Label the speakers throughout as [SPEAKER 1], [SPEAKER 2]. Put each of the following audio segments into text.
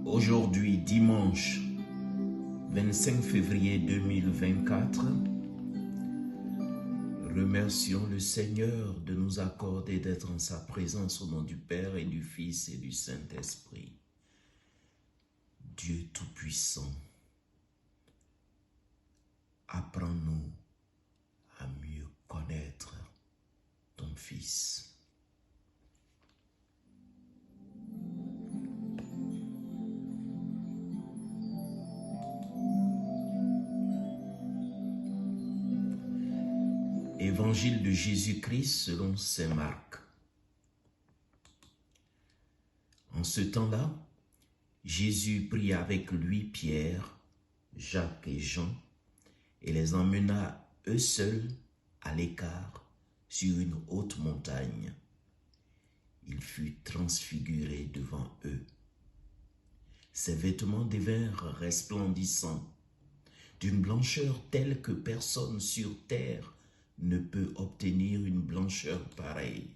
[SPEAKER 1] Aujourd'hui, dimanche 25 février 2024, remercions le Seigneur de nous accorder d'être en sa présence au nom du Père et du Fils et du Saint-Esprit. Dieu Tout-Puissant, apprends-nous à mieux connaître ton Fils. Évangile de Jésus-Christ selon saint Marc. En ce temps-là, Jésus prit avec lui Pierre, Jacques et Jean et les emmena eux seuls à l'écart sur une haute montagne. Il fut transfiguré devant eux. Ses vêtements devinrent resplendissants, d'une blancheur telle que personne sur terre ne peut obtenir une blancheur pareille.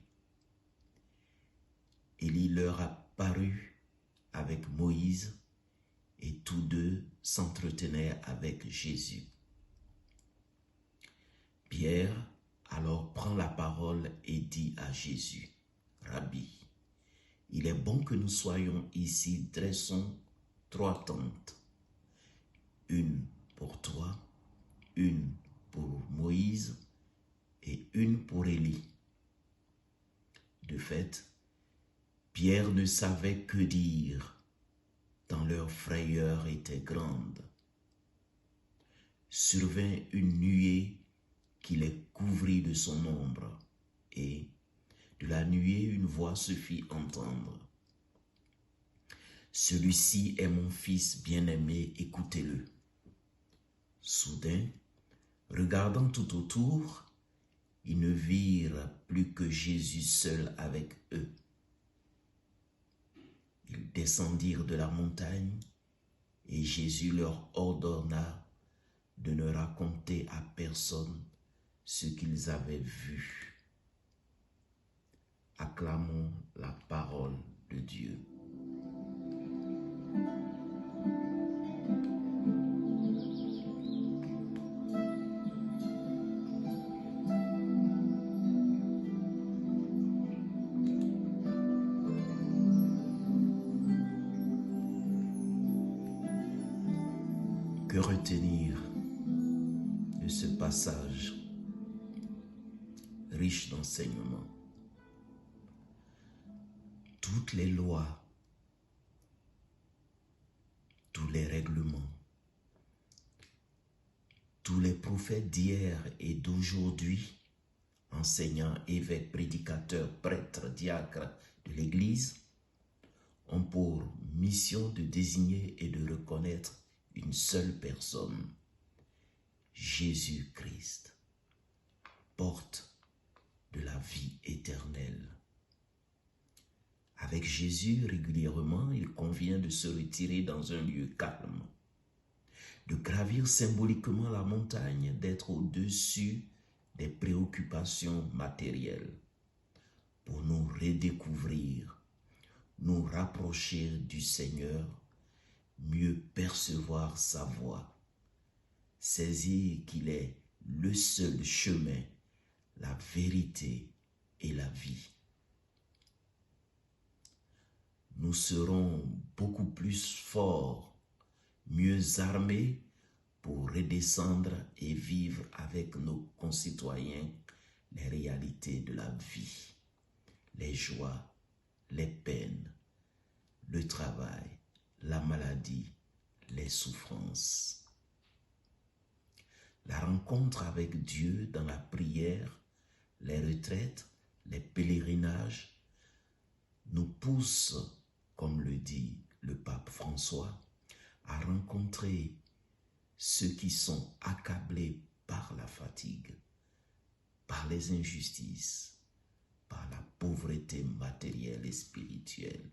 [SPEAKER 1] Élie leur apparut avec Moïse et tous deux s'entretenaient avec Jésus. Pierre alors prend la parole et dit à Jésus, « Rabbi, il est bon que nous soyons ici, dressons 3 tentes, une pour toi, une pour Moïse et une pour Élie. » De fait, Pierre ne savait que dire, tant leur frayeur était grande. Survint une nuée qui les couvrit de son ombre, et de la nuée une voix se fit entendre. « Celui-ci est mon fils bien-aimé, écoutez-le. » Soudain, regardant tout autour, ils ne virent plus que Jésus seul avec eux. Ils descendirent de la montagne et Jésus leur ordonna de ne raconter à personne ce qu'ils avaient vu. Acclamons la parole de Dieu. Que retenir de ce passage riche d'enseignements? Toutes les lois, tous les règlements, tous les prophètes d'hier et d'aujourd'hui, enseignants, évêques, prédicateurs, prêtres, diacres de l'Église, ont pour mission de désigner et de reconnaître une seule personne, Jésus-Christ, porte de la vie éternelle. Avec Jésus, régulièrement, il convient de se retirer dans un lieu calme, de gravir symboliquement la montagne, d'être au-dessus des préoccupations matérielles, pour nous redécouvrir, nous rapprocher du Seigneur, mieux percevoir sa voix, saisir qu'il est le seul chemin, la vérité et la vie. Nous serons beaucoup plus forts, mieux armés pour redescendre et vivre avec nos concitoyens les réalités de la vie, les joies, les peines, le travail, la maladie, les souffrances. La rencontre avec Dieu dans la prière, les retraites, les pèlerinages nous pousse, comme le dit le pape François, à rencontrer ceux qui sont accablés par la fatigue, par les injustices, par la pauvreté matérielle et spirituelle.